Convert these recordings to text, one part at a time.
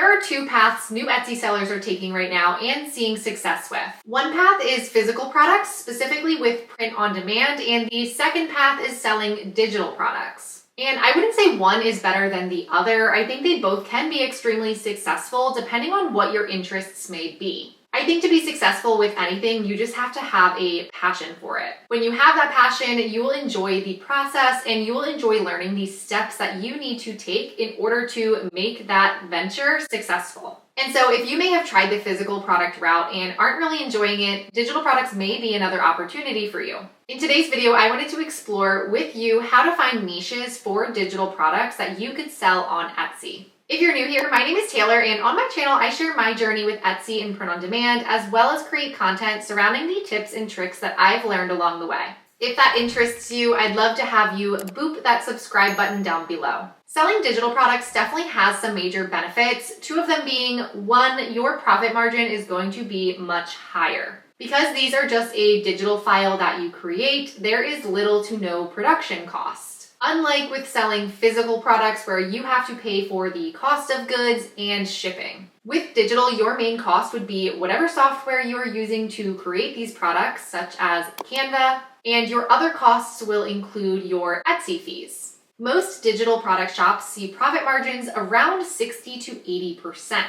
There are two paths new Etsy sellers are taking right now and seeing success with. One path is physical products, specifically with print on demand, and the second path is selling digital products. And I wouldn't say one is better than the other. I think they both can be extremely successful depending on what your interests may be. I think to be successful with anything, you just have to have a passion for it. When you have that passion, you will enjoy the process and you will enjoy learning the steps that you need to take in order to make that venture successful. And so if you may have tried the physical product route and aren't really enjoying it, digital products may be another opportunity for you. In today's video, I wanted to explore with you how to find niches for digital products that you could sell on Etsy. If you're new here, my name is Taylor, and on my channel, I share my journey with Etsy and print on demand, as well as create content surrounding the tips and tricks that I've learned along the way. If that interests you, I'd love to have you boop that subscribe button down below. Selling digital products definitely has some major benefits, two of them being, one, your profit margin is going to be much higher. Because these are just a digital file that you create, there is little to no production costs. Unlike with selling physical products where you have to pay for the cost of goods and shipping. With digital, your main cost would be whatever software you are using to create these products, such as Canva, and your other costs will include your Etsy fees. Most digital product shops see profit margins around 60 to 80%.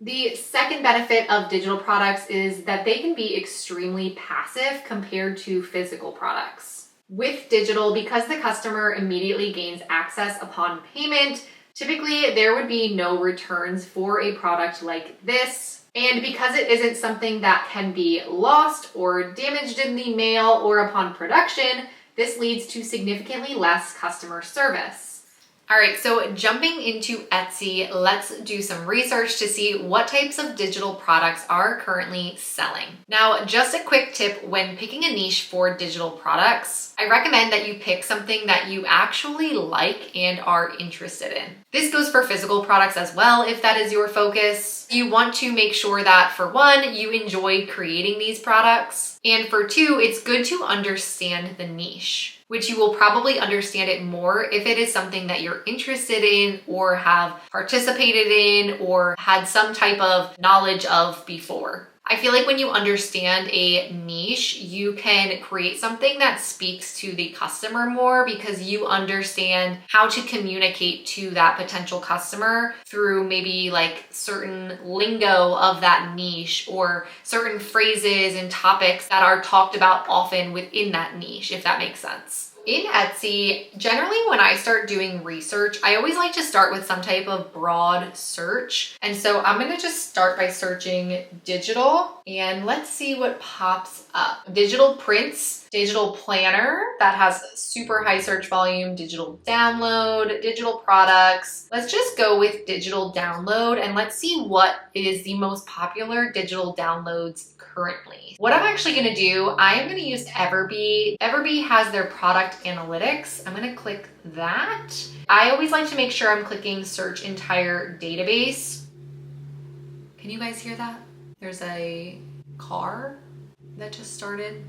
The second benefit of digital products is that they can be extremely passive compared to physical products. With digital, because the customer immediately gains access upon payment, typically there would be no returns for a product like this. And because it isn't something that can be lost or damaged in the mail or upon production, this leads to significantly less customer service. All right, so jumping into Etsy, let's do some research to see what types of digital products are currently selling. Now, just a quick tip when picking a niche for digital products, I recommend that you pick something that you actually like and are interested in. This goes for physical products as well, if that is your focus. You want to make sure that, for one, you enjoy creating these products, and for two, it's good to understand the niche, which you will probably understand it more if it is something that you're interested in or have participated in or had some type of knowledge of before. I feel like when you understand a niche, you can create something that speaks to the customer more because you understand how to communicate to that potential customer through maybe like certain lingo of that niche or certain phrases and topics that are talked about often within that niche, if that makes sense. In Etsy, generally when I start doing research, I always like to start with some type of broad search. And so I'm gonna just start by searching digital and let's see what pops up. Digital prints, digital planner that has super high search volume, digital download, digital products. Let's just go with digital download and let's see what is the most popular digital downloads currently. What I'm actually gonna do, I am gonna use Everbee. Everbee has their product analytics. I'm gonna click that. I always like to make sure I'm clicking search entire database. Can you guys hear that? There's a car that just started.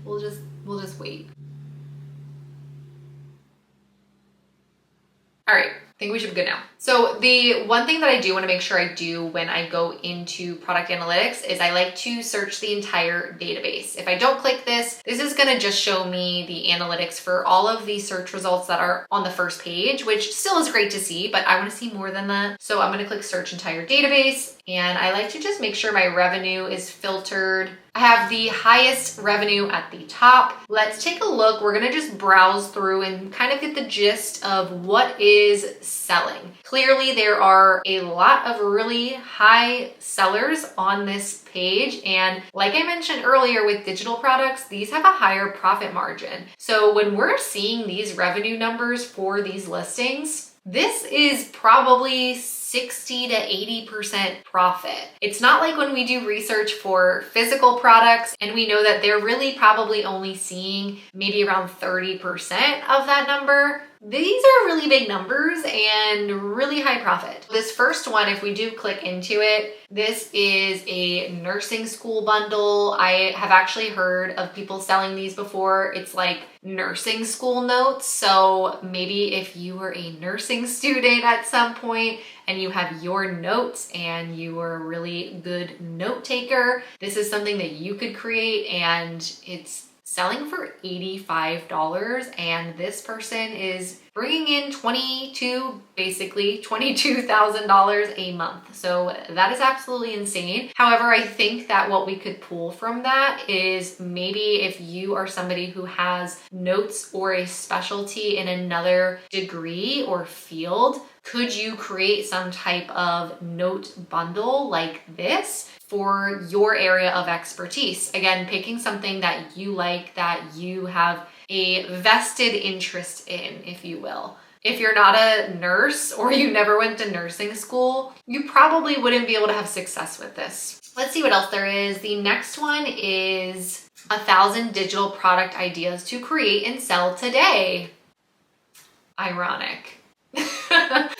We'll just wait. All right, I think we should be good now. So the one thing that I do want to make sure I do when I go into product analytics is I like to search the entire database. If I don't click this, this is going to just show me the analytics for all of the search results that are on the first page, which still is great to see, but I want to see more than that. So I'm going to click search entire database and I like to just make sure my revenue is filtered. I have the highest revenue at the top. Let's take a look. We're gonna just browse through and kind of get the gist of what is selling. Clearly, there are a lot of really high sellers on this page. And like I mentioned earlier with digital products, these have a higher profit margin. So when we're seeing these revenue numbers for these listings, this is probably 60 to 80% profit. It's not like when we do research for physical products and we know that they're really probably only seeing maybe around 30% of that number. These are really big numbers and really high profit. This first one, if we do click into it, this is a nursing school bundle. I have actually heard of people selling these before. It's like nursing school notes. So maybe if you were a nursing student at some point and you have your notes and you are a really good note taker, this is something that you could create, and it's selling for $85, and this person is bringing in basically $22,000 a month. So that is absolutely insane. However, I think that what we could pull from that is maybe if you are somebody who has notes or a specialty in another degree or field, could you create some type of note bundle like this for your area of expertise? Again, picking something that you like, that you have a vested interest in, if you will. If you're not a nurse or you never went to nursing school, you probably wouldn't be able to have success with this. Let's see what else there is. The next one is 1,000 digital product ideas to create and sell today. Ironic.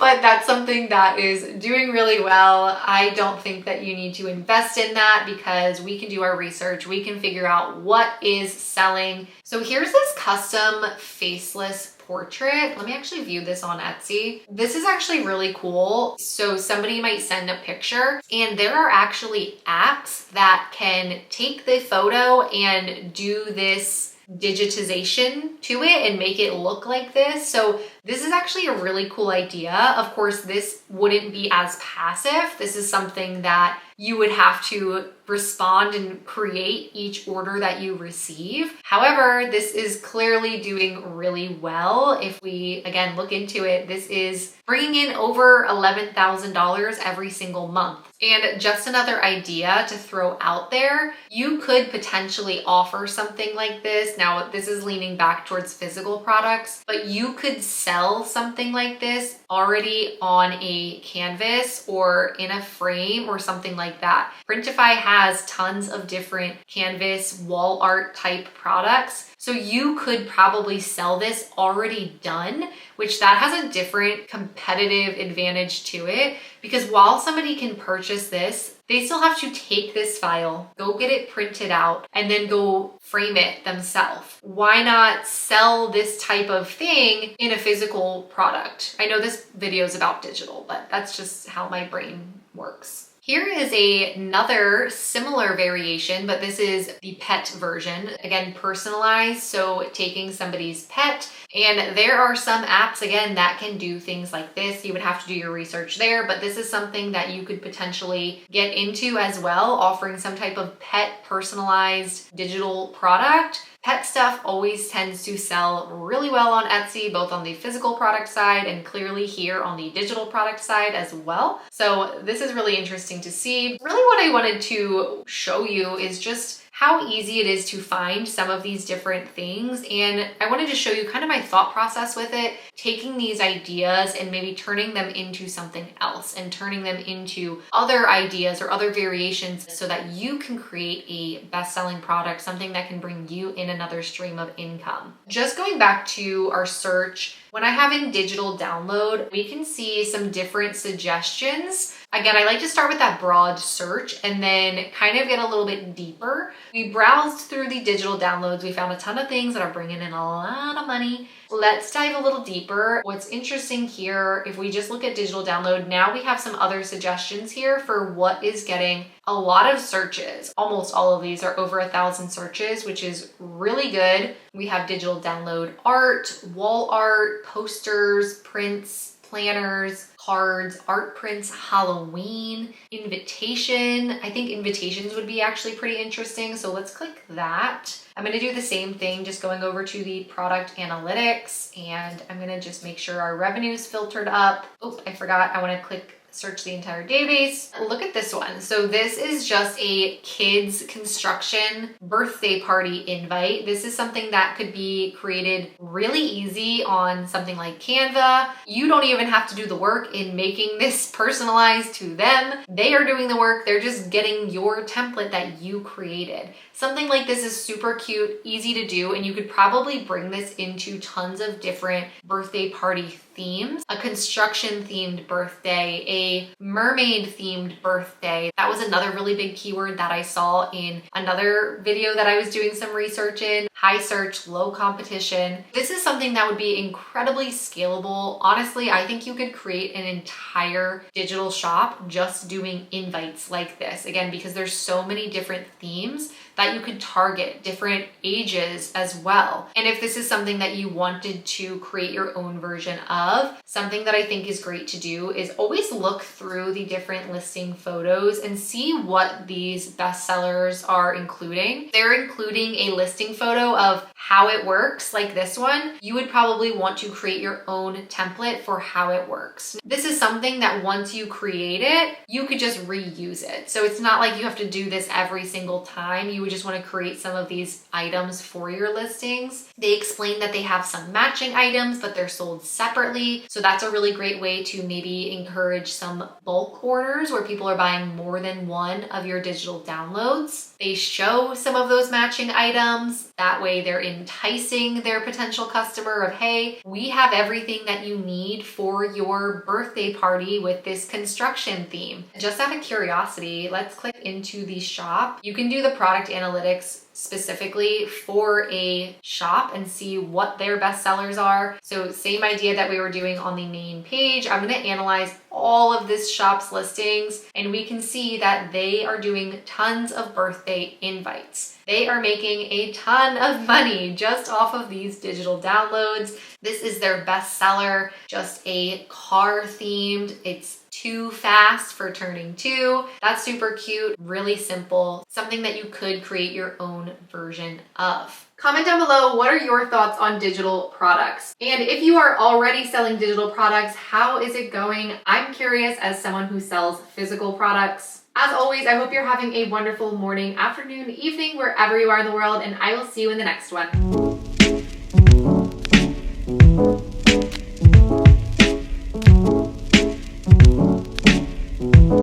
But that's something that is doing really well. I don't think that you need to invest in that because we can do our research. We can figure out what is selling. So here's this custom faceless portrait. Let me actually view this on Etsy. This is actually really cool. So somebody might send a picture, and there are actually apps that can take the photo and do this digitization to it and make it look like this. So this is actually a really cool idea. Of course, this wouldn't be as passive. This is something that you would have to respond and create each order that you receive. However, this is clearly doing really well. If we, again, look into it, this is bringing in over $11,000 every single month. And just another idea to throw out there, you could potentially offer something like this. Now, this is leaning back towards physical products, but you could sell something like this already on a canvas or in a frame or something like that. Printify has tons of different canvas wall art type products. So you could probably sell this already done, which that has a different competitive advantage to it, because while somebody can purchase this, they still have to take this file, go get it printed out, and then go frame it themselves. Why not sell this type of thing in a physical product? I know this video is about digital, but that's just how my brain works. Here is another similar variation, but this is the pet version. Again, personalized, so taking somebody's pet. And there are some apps, again, that can do things like this. You would have to do your research there, but this is something that you could potentially get into as well, offering some type of pet personalized digital product. Pet stuff always tends to sell really well on Etsy, both on the physical product side and clearly here on the digital product side as well. So this is really interesting to see. Really what I wanted to show you is just how easy it is to find some of these different things. And I wanted to show you kind of my thought process with it, taking these ideas and maybe turning them into something else and turning them into other ideas or other variations so that you can create a best-selling product, something that can bring you in another stream of income. Just going back to our search, when I have in digital download, we can see some different suggestions. Again, I like to start with that broad search and then kind of get a little bit deeper. We browsed through the digital downloads. We found a ton of things that are bringing in a lot of money. Let's dive a little deeper. What's interesting here, if we just look at digital download, now we have some other suggestions here for what is getting a lot of searches. Almost all of these are over 1,000 searches, which is really good. We have digital download art, wall art, posters, prints, planners, cards, art prints, Halloween, invitation. I think invitations would be actually pretty interesting. So let's click that. I'm going to do the same thing, just going over to the product analytics, and I'm going to just make sure our revenue is filtered up. Oh, I forgot. I want to click search the entire database. Look at this one. So this is just a kids construction birthday party invite. This is something that could be created really easy on something like Canva. You don't even have to do the work in making this personalized to them. They are doing the work. They're just getting your template that you created. Something like this is super cute, easy to do, and you could probably bring this into tons of different birthday party themes. A construction themed birthday, a mermaid themed birthday. That was another really big keyword that I saw in another video that I was doing some research in. High search, low competition. This is something that would be incredibly scalable. Honestly, I think you could create an entire digital shop just doing invites like this. Again, because there's so many different themes that you could target, different ages as well. And if this is something that you wanted to create your own version of, something that I think is great to do is always look through the different listing photos and see what these bestsellers are including. They're including a listing photo of how it works, like this one. You would probably want to create your own template for how it works. This is something that once you create it, you could just reuse it. So it's not like you have to do this every single time. You would just want to create some of these items for your listings. They explain that they have some matching items, but they're sold separately. So that's a really great way to maybe encourage some bulk orders where people are buying more than one of your digital downloads. They show some of those matching items. That way they're enticing their potential customer of, hey, we have everything that you need for your birthday party with this construction theme. Just out of curiosity, let's click into the shop. You can do the product analytics specifically for a shop and see what their best sellers are. So same idea that we were doing on the main page. I'm going to analyze all of this shop's listings and we can see that they are doing tons of birthday invites. They are making a ton of money just off of these digital downloads. This is their best seller, just a car themed. It's Too Fast for Turning 2. That's super cute, really simple, something that you could create your own version of. Comment down below, what are your thoughts on digital products? And if you are already selling digital products, how is it going? I'm curious as someone who sells physical products. As always, I hope you're having a wonderful morning, afternoon, evening, wherever you are in the world, and I will see you in the next one.